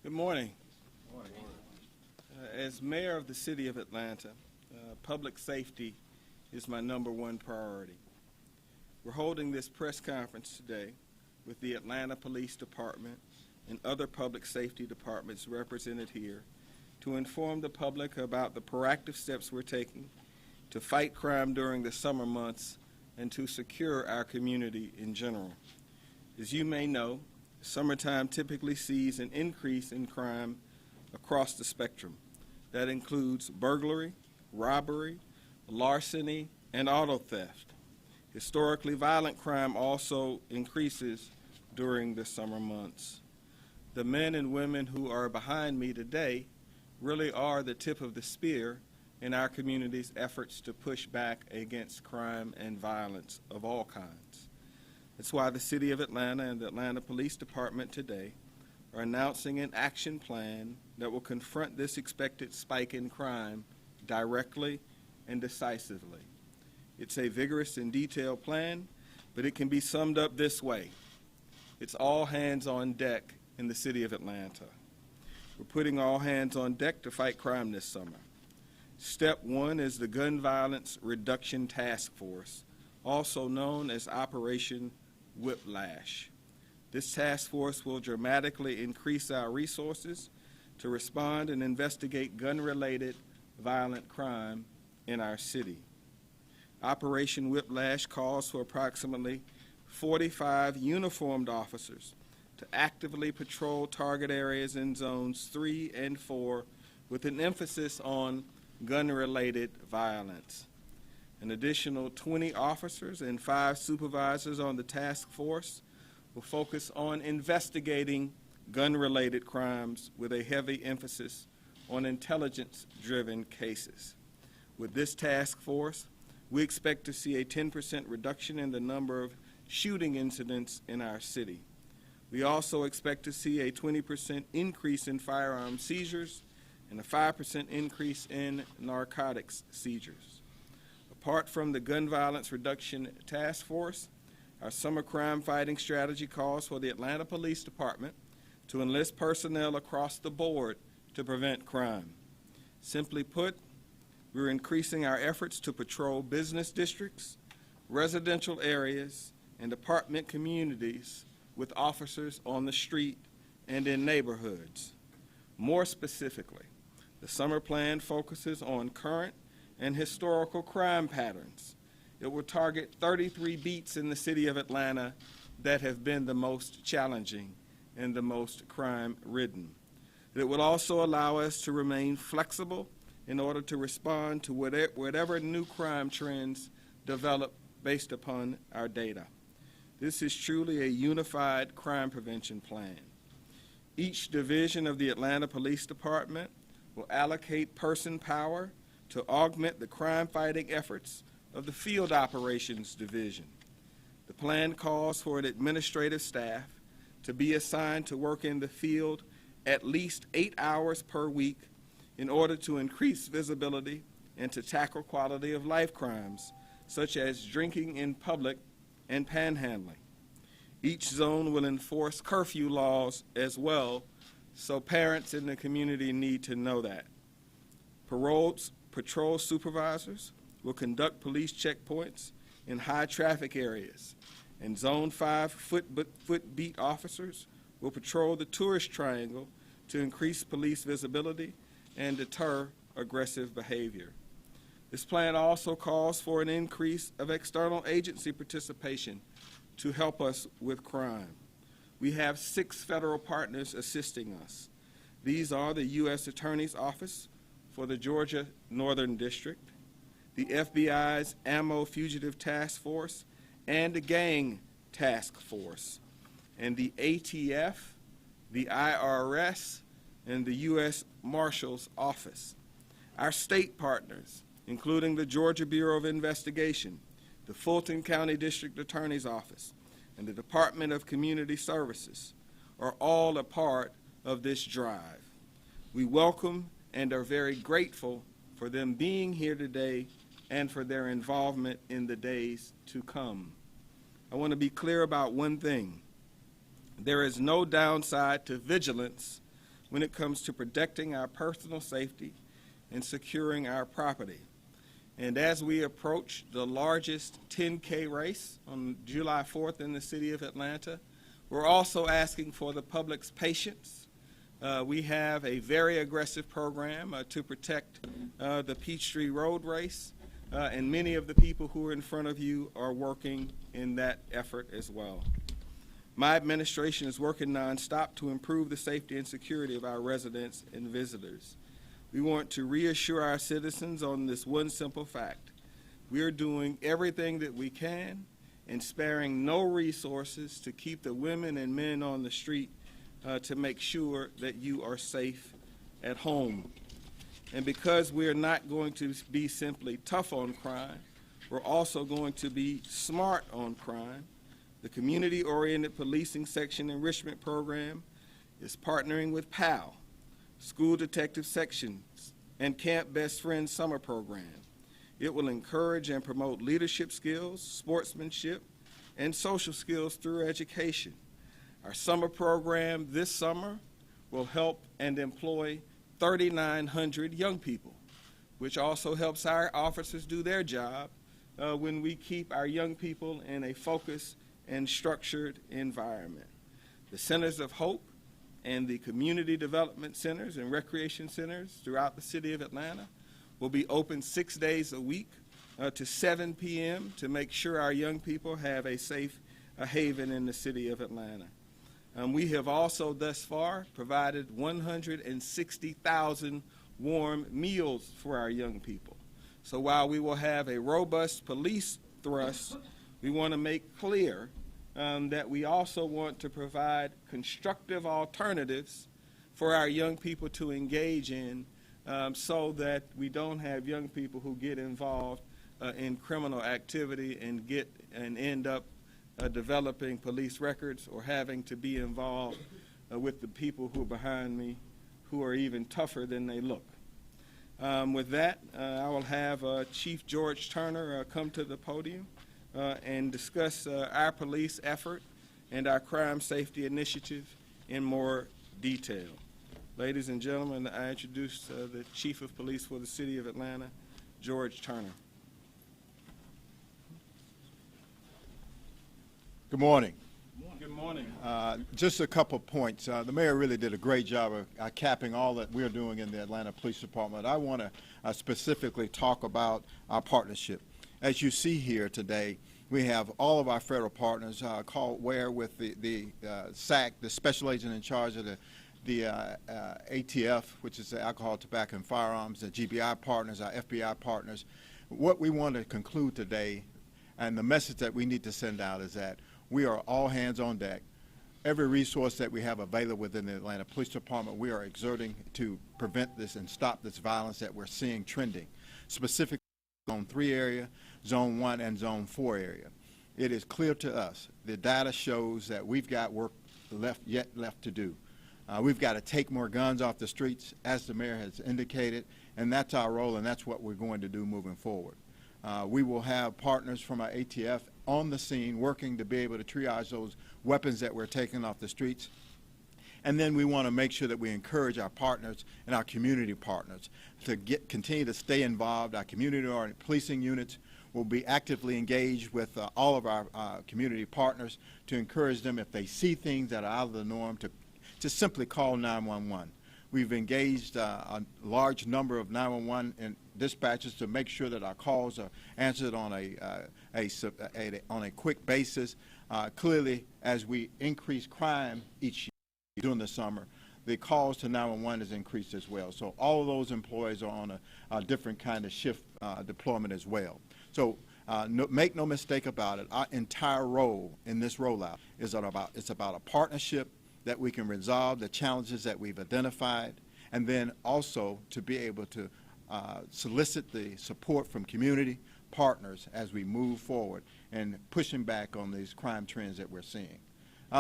Good morning. As mayor of the city of Atlanta, public safety is my #1 priority. We're holding this press conference today with the Atlanta Police Department and other public safety departments represented here to inform the public about the proactive steps we're taking to fight crime during the summer months and to secure our community in general. As you may know, summertime typically sees an increase in crime across the spectrum. That includes burglary, robbery, larceny, and auto theft. Historically violent crime also increases during the summer months. The men and women who are behind me today really are the tip of the spear in our community's efforts to push back against crime and violence of all kinds. That's why the City of Atlanta and the Atlanta Police Department today are announcing an action plan that will confront this expected spike in crime directly and decisively. It's a vigorous and detailed plan, but it can be summed up this way. It's all hands on deck in the City of Atlanta. We're putting all hands on deck to fight crime this summer. Step 1 is the Gun Violence Reduction Task Force, also known as Operation Whiplash. This task force will dramatically increase our resources to respond and investigate gun-related violent crime in our city. Operation Whiplash calls for approximately 45 uniformed officers to actively patrol target areas in zones 3 and 4 with an emphasis on gun-related violence. An additional 20 officers and 5 supervisors on the task force will focus on investigating gun-related crimes with a heavy emphasis on intelligence-driven cases. With this task force, we expect to see a 10% reduction in the number of shooting incidents in our city. We also expect to see a 20% increase in firearm seizures and a 5% increase in narcotics seizures. Apart from the Gun Violence Reduction Task Force, our summer crime fighting strategy calls for the Atlanta Police Department to enlist personnel across the board to prevent crime. Simply put, we're increasing our efforts to patrol business districts, residential areas, and apartment communities with officers on the street and in neighborhoods. More specifically, the summer plan focuses on current and historical crime patterns. It will target 33 beats in the city of Atlanta that have been the most challenging and the most crime-ridden. It will also allow us to remain flexible in order to respond to whatever new crime trends develop based upon our data. This is truly a unified crime prevention plan. Each division of the Atlanta Police Department will allocate person power to augment the crime-fighting efforts of the Field Operations Division. The plan calls for an administrative staff to be assigned to work in the field at least 8 hours per week in order to increase visibility and to tackle quality of life crimes, such as drinking in public and panhandling. Each zone will enforce curfew laws as well, so parents in the community need to know that. Patrol supervisors will conduct police checkpoints in high traffic areas, and Zone 5 foot beat officers will patrol the tourist triangle to increase police visibility and deter aggressive behavior. This plan also calls for an increase of external agency participation to help us with crime. We have 6 federal partners assisting us. These are the U.S. Attorney's Office for the Georgia Northern District, the FBI's Ammo Fugitive Task Force, and the Gang Task Force, and the ATF, the IRS, and the U.S. Marshal's Office. Our state partners, including the Georgia Bureau of Investigation, the Fulton County District Attorney's Office, and the Department of Community Services, are all a part of this drive. We welcome and are very grateful for them being here today and for their involvement in the days to come. I want to be clear about one thing. There is no downside to vigilance when it comes to protecting our personal safety and securing our property. And as we approach the largest 10K race on July 4th in the city of Atlanta, we're also asking for the public's patience. We have a very aggressive program to protect the Peachtree Road Race, and many of the people who are in front of you are working in that effort as well. My administration is working nonstop to improve the safety and security of our residents and visitors. We want to reassure our citizens on this one simple fact. We are doing everything that we can and sparing no resources to keep the women and men on the street to make sure that you are safe at home. And because we are not going to be simply tough on crime, we're also going to be smart on crime. The Community-Oriented Policing Section Enrichment Program is partnering with PAL, School Detective Sections, and Camp Best Friends Summer Program. It will encourage and promote leadership skills, sportsmanship, and social skills through education. Our summer program this summer will help and employ 3,900 young people, which also helps our officers do their job when we keep our young people in a focused and structured environment. The Centers of Hope and the community development centers and recreation centers throughout the city of Atlanta will be open 6 days a week to 7 p.m. to make sure our young people have a safe haven in the city of Atlanta. We have also thus far provided 160,000 warm meals for our young people. So while we will have a robust police thrust, we want to make clear that we also want to provide constructive alternatives for our young people to engage in so that we don't have young people who get involved in criminal activity and end up developing police records or having to be involved with the people who are behind me who are even tougher than they look. With that, I will have Chief George Turner come to the podium and discuss our police effort and our crime safety initiative in more detail. Ladies and gentlemen, I introduce the Chief of Police for the City of Atlanta, George Turner. Good morning. Good morning. Just a couple points. The mayor really did a great job of capping all that we're doing in the Atlanta Police Department. I want to specifically talk about our partnership. As you see here today, we have all of our federal partners called WARE with the SAC, the special agent in charge of the ATF, which is the Alcohol, Tobacco, and Firearms, the GBI partners, our FBI partners. What we want to conclude today, and the message that we need to send out, is that we are all hands on deck. Every resource that we have available within the Atlanta Police Department, we are exerting to prevent this and stop this violence that we're seeing trending, specifically Zone 3 area, Zone 1, and Zone 4 area. It is clear to us, the data shows that we've got work yet left to do. We've got to take more guns off the streets, as the mayor has indicated, and that's our role, and that's what we're going to do moving forward. We will have partners from our ATF on the scene working to be able to triage those weapons that we're taking off the streets. And then we want to make sure that we encourage our partners and our community partners to continue to stay involved. Our community-oriented policing units will be actively engaged with all of our community partners to encourage them, if they see things that are out of the norm, to simply call 911. We've engaged a large number of 911 dispatchers to make sure that our calls are answered on a quick basis. Clearly, as we increase crime each year during the summer, the calls to 911 has increased as well. So all of those employees are on a different kind of shift deployment as well. So make no mistake about it, our entire role in this rollout is about a partnership that we can resolve the challenges that we've identified, and then also to be able to solicit the support from community partners as we move forward and pushing back on these crime trends that we're seeing.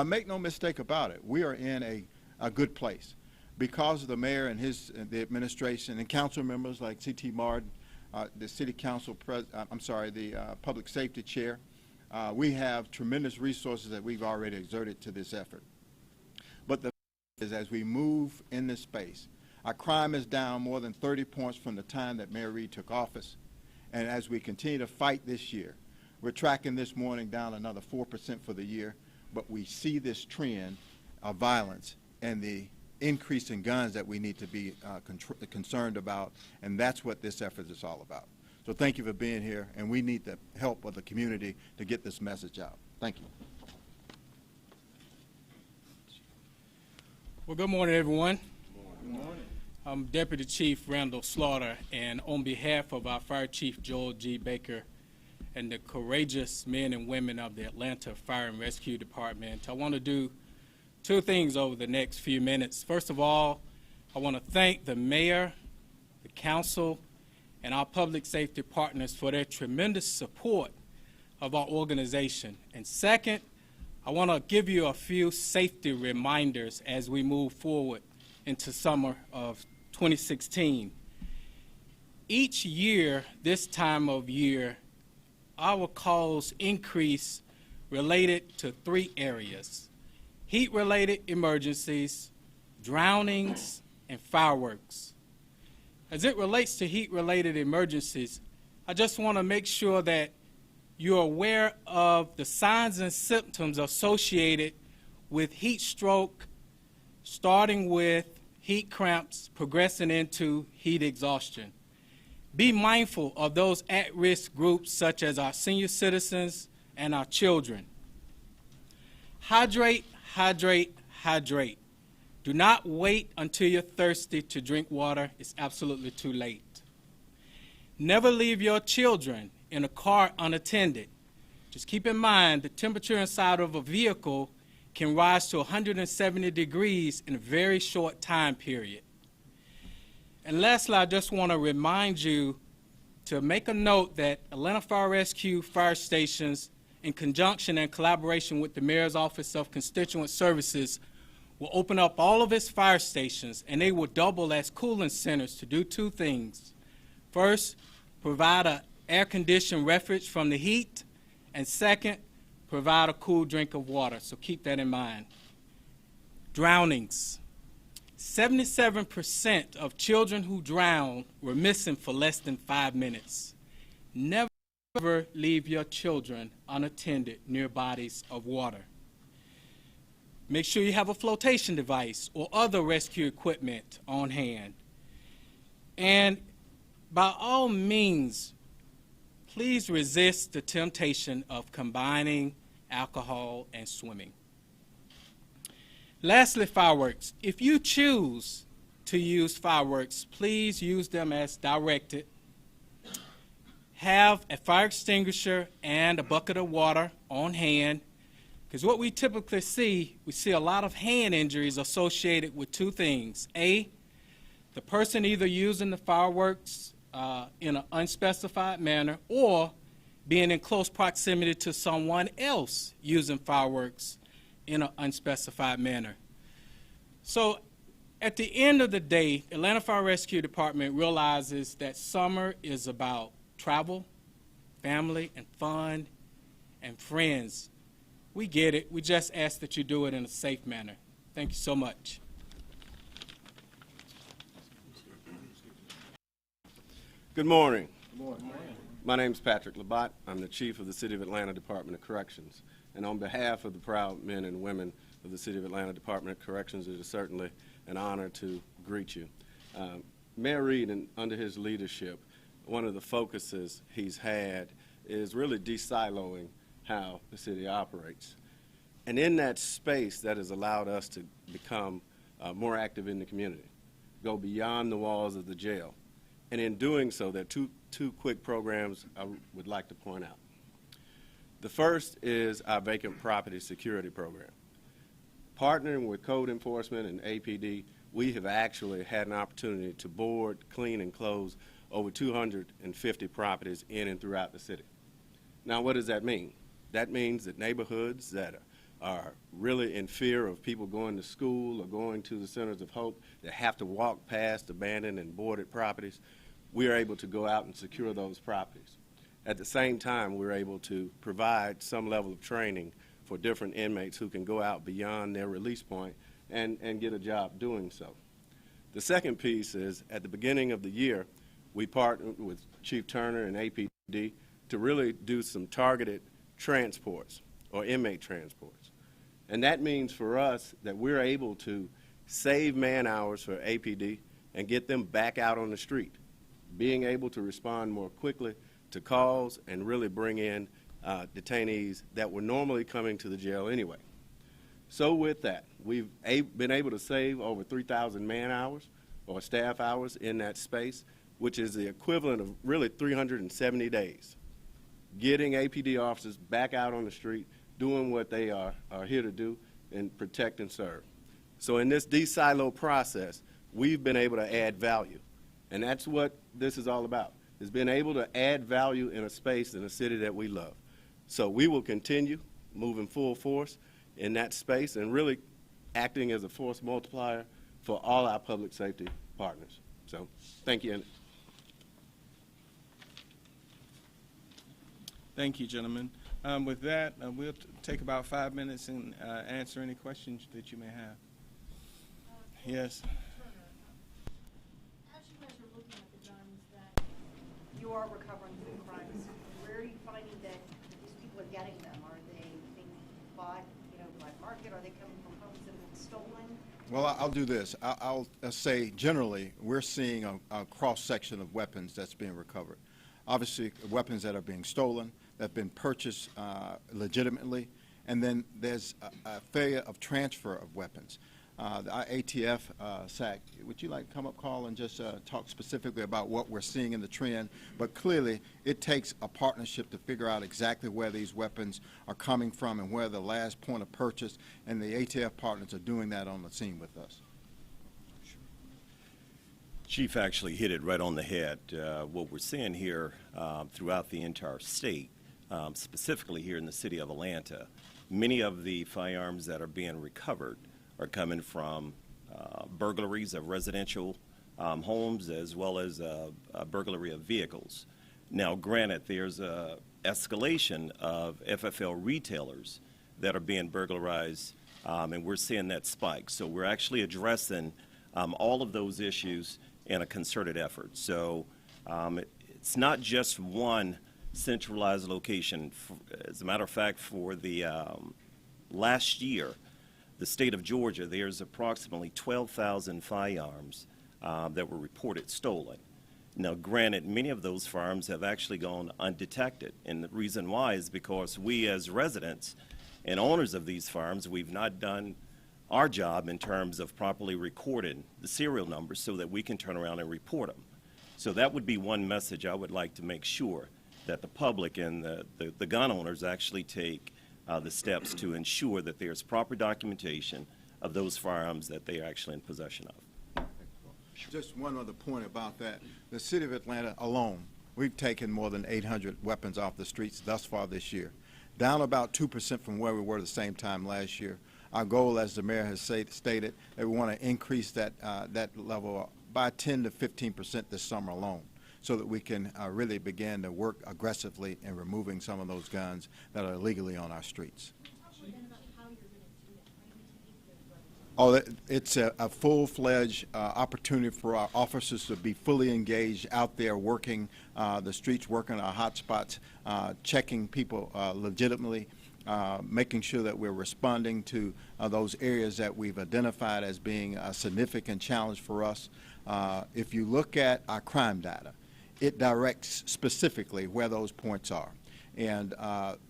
Make no mistake about it, we are in a good place. Because of the mayor and the administration and council members like C.T. Martin, the city council, the public safety chair, we have tremendous resources that we've already exerted to this effort. But the is as we move in this space, our crime is down more than 30 points from the time that Mayor Reed took office. And as we continue to fight this year, we're tracking this morning down another 4% for the year, but we see this trend of violence and the increase in guns that we need to be concerned about, and that's what this effort is all about. So thank you for being here, and we need the help of the community to get this message out. Thank you. Well, good morning, everyone. Good morning. I'm Deputy Chief Randall Slaughter, and on behalf of our Fire Chief Joel G. Baker and the courageous men and women of the Atlanta Fire and Rescue Department, I want to do two things over the next few minutes. First of all, I want to thank the mayor, the council, and our public safety partners for their tremendous support of our organization. And second, I want to give you a few safety reminders as we move forward into summer of 2016. Each year, this time of year, our calls increase related to three areas: heat-related emergencies, drownings, and fireworks. As it relates to heat-related emergencies, I just want to make sure that you're aware of the signs and symptoms associated with heat stroke, starting with heat cramps, progressing into heat exhaustion. Be mindful of those at-risk groups such as our senior citizens and our children. Hydrate, hydrate, hydrate. Do not wait until you're thirsty to drink water. It's absolutely too late. Never leave your children in a car unattended. Just keep in mind the temperature inside of a vehicle can rise to 170 degrees in a very short time period. And lastly, I just want to remind you to make a note that Atlanta Fire Rescue fire stations, in conjunction and collaboration with the Mayor's Office of Constituent Services, will open up all of its fire stations, and they will double as cooling centers to do two things. First, provide an air-conditioned refuge from the heat, and second, provide a cool drink of water. So keep that in mind. Drownings. 77% of children who drown were missing for less than 5 minutes. Never leave your children unattended near bodies of water. Make sure you have a flotation device or other rescue equipment on hand. And by all means, please resist the temptation of combining alcohol and swimming. Lastly, fireworks. If you choose to use fireworks, please use them as directed. Have a fire extinguisher and a bucket of water on hand, because what we typically see, we see a lot of hand injuries associated with two things. A, the person either using the fireworks in an unspecified manner, or being in close proximity to someone else using fireworks in an unspecified manner. So at the end of the day, Atlanta Fire Rescue Department realizes that summer is about travel, family, and fun, and friends. We get it. We just ask that you do it in a safe manner. Thank you so much. Good morning. Good morning. My name is Patrick Labatt. I'm the Chief of the City of Atlanta Department of Corrections. And on behalf of the proud men and women of the City of Atlanta Department of Corrections, it is certainly an honor to greet you. Mayor Reed, under his leadership, one of the focuses he's had is really de-siloing how the city operates. And in that space, that has allowed us to become more active in the community, go beyond the walls of the jail. And in doing so, there are two quick programs I would like to point out. The first is our vacant property security program. Partnering with code enforcement and APD, we have actually had an opportunity to board, clean, and close over 250 properties in and throughout the city. Now, what does that mean? That means that neighborhoods that are really in fear of people going to school or going to the centers of hope that have to walk past abandoned and boarded properties, we are able to go out and secure those properties. At the same time, we're able to provide some level of training for different inmates who can go out beyond their release point and get a job doing so. The second piece is at the beginning of the year, we partnered with Chief Turner and APD to really do some targeted transports or inmate transports. And that means for us that we're able to save man hours for APD and get them back out on the street, being able to respond more quickly to calls and really bring in detainees that were normally coming to the jail anyway. So with that, we've been able to save over 3,000 man hours or staff hours in that space, which is the equivalent of really 370 days. Getting APD officers back out on the street, doing what they are here to do and protect and serve. So in this de-silo process, we've been able to add value. And that's what this is all about, is being able to add value in a space in a city that we love. So we will continue moving full force in that space and really acting as a force multiplier for all our public safety partners. So thank you. Thank you, gentlemen. With that, we'll take about 5 minutes and answer any questions that you may have. Yes. As you guys are looking at the guns that you are recovering through crimes, where are you finding that these people are getting them? Are they being bought, by market? Are they coming from homes that have been stolen? Well, I'll do this. I'll say generally we're seeing a cross-section of weapons that's being recovered. Obviously, weapons that are being stolen, that have been purchased legitimately, and then there's a failure of transfer of weapons. The ATF, SAC, would you like to come up, Carl, and just talk specifically about what we're seeing in the trend? But clearly, it takes a partnership to figure out exactly where these weapons are coming from and where the last point of purchase, and the ATF partners are doing that on the scene with us. Chief actually hit it right on the head. What we're seeing here throughout the entire state, specifically here in the city of Atlanta, many of the firearms that are being recovered are coming from burglaries of residential homes as well as burglary of vehicles. Now, granted, there's a escalation of FFL retailers that are being burglarized, and we're seeing that spike. So we're actually addressing all of those issues in a concerted effort. So it's not just one centralized location. As a matter of fact, for the last year, the state of Georgia, there's approximately 12,000 firearms that were reported stolen. Now, granted, many of those firearms have actually gone undetected, and the reason why is because we as residents and owners of these firearms, we've not done our job in terms of properly recording the serial numbers so that we can turn around and report them. So that would be one message I would like to make sure that the public and the gun owners actually take the steps to ensure that there's proper documentation of those firearms that they are actually in possession of. Just one other point about that. The city of Atlanta alone, we've taken more than 800 weapons off the streets thus far this year, down about 2% from where we were the same time last year. Our goal, as the mayor has stated, that we want to increase that level by 10 to 15% this summer alone, so that we can really begin to work aggressively in removing some of those guns that are illegally on our streets. Oh, it's a full-fledged opportunity for our officers to be fully engaged out there working the streets, working our hot spots, checking people legitimately, making sure that we're responding to those areas that we've identified as being a significant challenge for us. If you look at our crime data, it directs specifically where those points are. And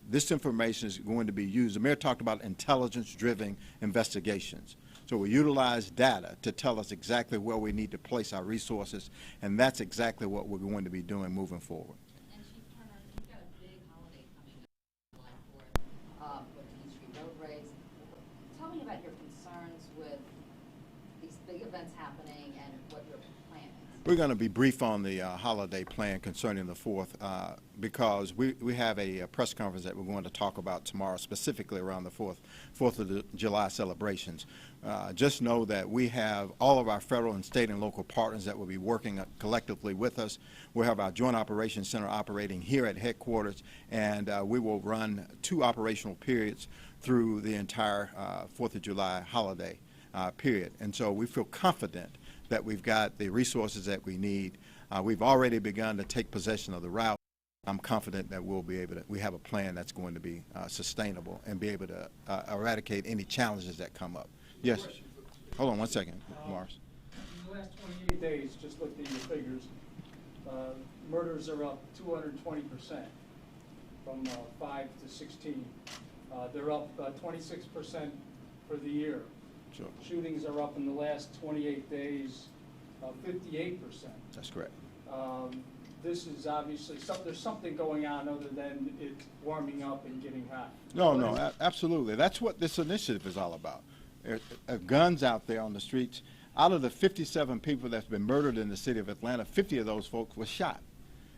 this information is going to be used. The mayor talked about intelligence-driven investigations. So we utilize data to tell us exactly where we need to place our resources, and that's exactly what we're going to be doing moving forward. And Chief Turner, you've got a big holiday coming up, July 4th, with the East Street Road Race. Tell me about your concerns with these big events happening and what your plan is. We're going to be brief on the holiday plan concerning the 4th because we have a press conference that we're going to talk about tomorrow, specifically around the 4th of July celebrations. Just know that we have all of our federal and state and local partners that will be working collectively with us. We'll have our Joint Operations Center operating here at headquarters, and we will run 2 operational periods through the entire 4th of July holiday. period. And so we feel confident that we've got the resources that we need. We've already begun to take possession of the route. I'm confident that we'll be able to, we have a plan that's going to be sustainable and be able to eradicate any challenges that come up. Yes. Hold on one second, Morris. In the last 28 days, just looked at your figures, murders are up 220% from 5 to 16. They're up 26% for the year. Sure. Shootings are up in the last 28 days 58%. That's correct. This is obviously, there's something going on other than it warming up and getting hot. No, absolutely. That's what this initiative is all about. There are guns out there on the streets. Out of the 57 people that's been murdered in the city of Atlanta, 50 of those folks were shot.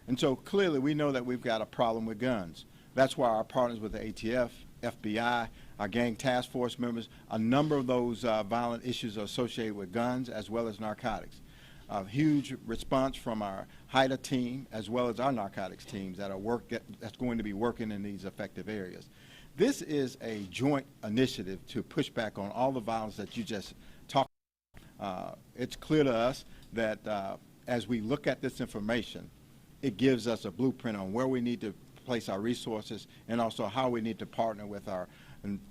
And so clearly we know that we've got a problem with guns. That's why our partners with the ATF, FBI, our gang task force members, a number of those violent issues are associated with guns as well as narcotics. A huge response from our HIDTA team as well as our narcotics teams that's going to be working in these affected areas. This is a joint initiative to push back on all the violence that you just talked about. It's clear to us that as we look at this information, it gives us a blueprint on where we need to place our resources and also how we need to partner with our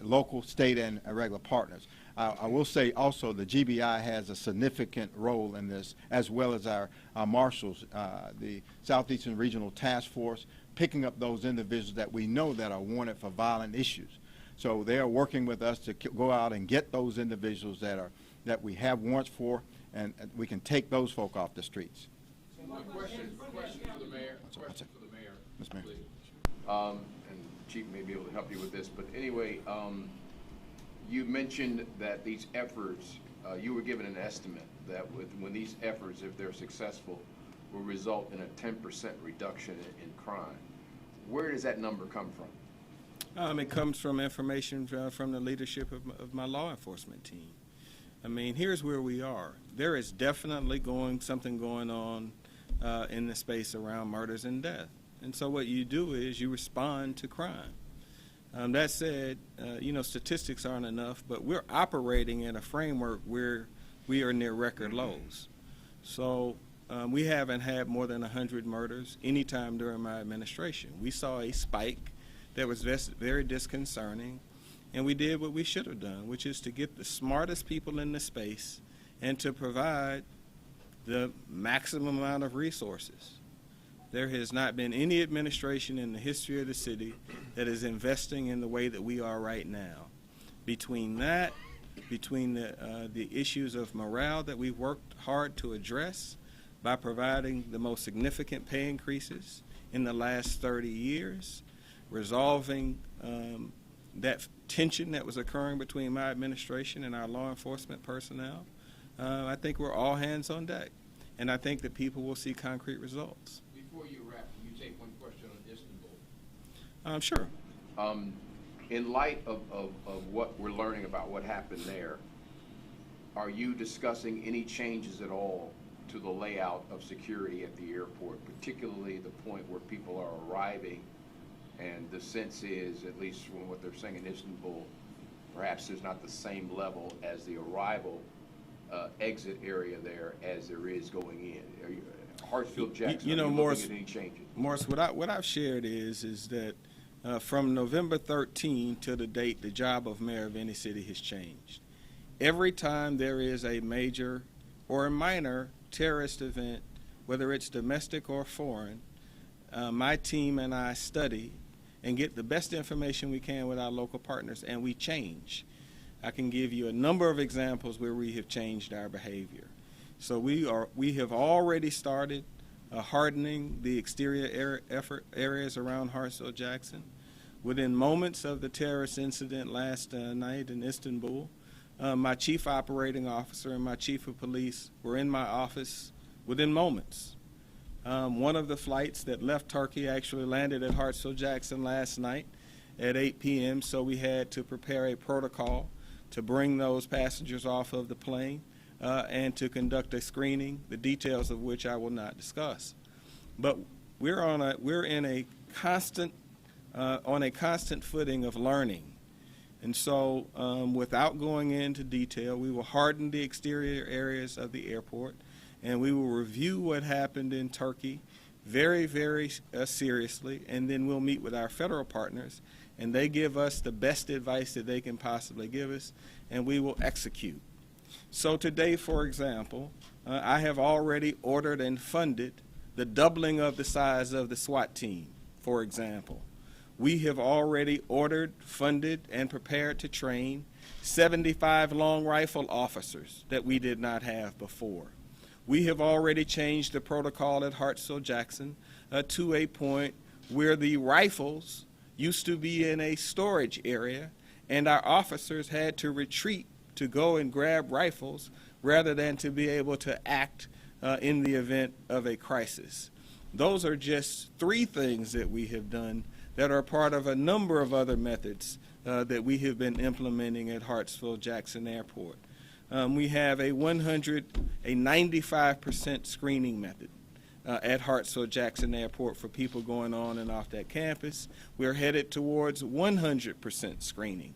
local, state, and regular partners. I will say also the GBI has a significant role in this, as well as our marshals, the Southeastern Regional Task Force, picking up those individuals that we know that are wanted for violent issues. So they are working with us to go out and get those individuals that we have warrants for, and we can take those folk off the streets. Question for the mayor. Question for the mayor. Ms. Mayor. Please. And Chief may be able to help you with this, but anyway, you mentioned that these efforts, you were given an estimate that when these efforts, if they're successful, will result in a 10% reduction in crime. Where does that number come from? It comes from information from the leadership of my law enforcement team. I mean, here's where we are. There is definitely something going on in the space around murders and death. And so what you do is you respond to crime. That said, statistics aren't enough, but we're operating in a framework where we are near record lows. So we haven't had more than 100 murders any time during my administration. We saw a spike that was very disconcerting, and we did what we should have done, which is to get the smartest people in the space and to provide the maximum amount of resources. There has not been any administration in the history of the city that is investing in the way that we are right now. Between the issues of morale that we've worked hard to address by providing the most significant pay increases in the last 30 years, resolving that tension that was occurring between my administration and our law enforcement personnel, I think we're all hands on deck. And I think that people will see concrete results. Before you wrap, can you take one question on Istanbul? Sure. In light of what we're learning about what happened there, are you discussing any changes at all to the layout of security at the airport, particularly the point where people are arriving, and the sense is, at least from what they're saying in Istanbul, perhaps there's not the same level as the arrival exit area there as there is going in? Are you, Hartsfield Jackson, are you Morris, looking at any changes? Morris, what I've shared is that from November 13 to the date, the job of mayor of any city has changed. Every time there is a major or a minor terrorist event, whether it's domestic or foreign, my team and I study and get the best information we can with our local partners, and we change. I can give you a number of examples where we have changed our behavior. So we have already started hardening the exterior areas around Hartsfield Jackson. Within moments of the terrorist incident last night in Istanbul, my chief operating officer and my chief of police were in my office within moments. One of the flights that left Turkey actually landed at Hartsfield Jackson last night at 8 p.m., so we had to prepare a protocol to bring those passengers off of the plane and to conduct a screening, the details of which I will not discuss. But we're on a constant footing of learning. And so, without going into detail, we will harden the exterior areas of the airport, and we will review what happened in Turkey very, very seriously, and then we'll meet with our federal partners, and they give us the best advice that they can possibly give us, and we will execute. So today, for example, I have already ordered and funded the doubling of the size of the SWAT team, for example. We have already ordered, funded, and prepared to train 75 long rifle officers that we did not have before. We have already changed the protocol at Hartsfield-Jackson to a point where the rifles used to be in a storage area, and our officers had to retreat to go and grab rifles rather than to be able to act in the event of a crisis. Those are just 3 things that we have done that are part of a number of other methods that we have been implementing at Hartsfield-Jackson Airport. We have a 95% screening method at Hartsfield-Jackson Airport for people going on and off that campus. We're headed towards 100% screening.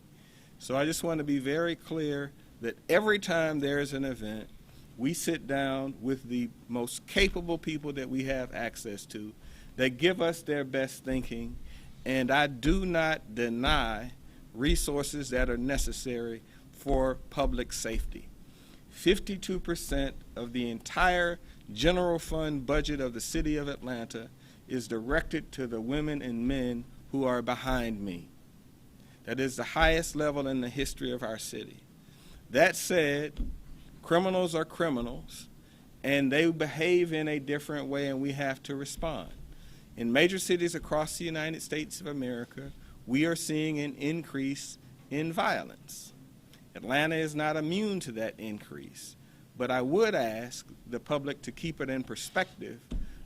So I just want to be very clear that every time there is an event, we sit down with the most capable people that we have access to. They give us their best thinking, and I do not deny resources that are necessary for public safety. 52% of the entire general fund budget of the city of Atlanta is directed to the women and men who are behind me. That is the highest level in the history of our city. That said, criminals are criminals, and they behave in a different way, and we have to respond. In major cities across the United States of America, we are seeing an increase in violence. Atlanta is not immune to that increase, but I would ask the public to keep it in perspective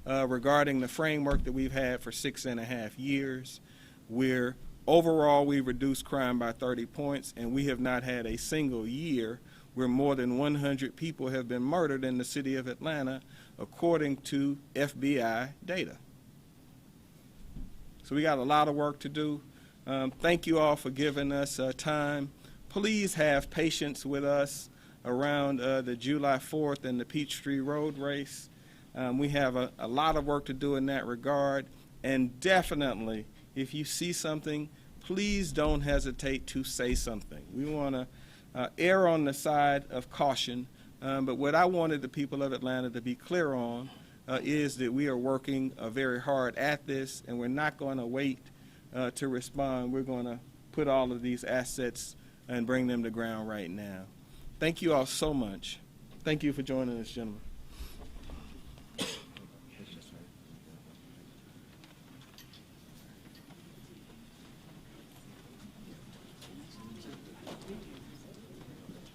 regarding the framework that we've had for 6.5 years, where overall we reduced crime by 30 points, and we have not had a single year where more than 100 people have been murdered in the city of Atlanta, according to FBI data. So we got a lot of work to do. Thank you all for giving us time. Please have patience with us around the July 4th and the Peachtree Road Race. We have a lot of work to do in that regard, and definitely, if you see something, please don't hesitate to say something. We want to err on the side of caution, but what I wanted the people of Atlanta to be clear on is that we are working very hard at this, and we're not going to wait to respond. We're going to put all of these assets and bring them to ground right now. Thank you all so much. Thank you for joining us, gentlemen.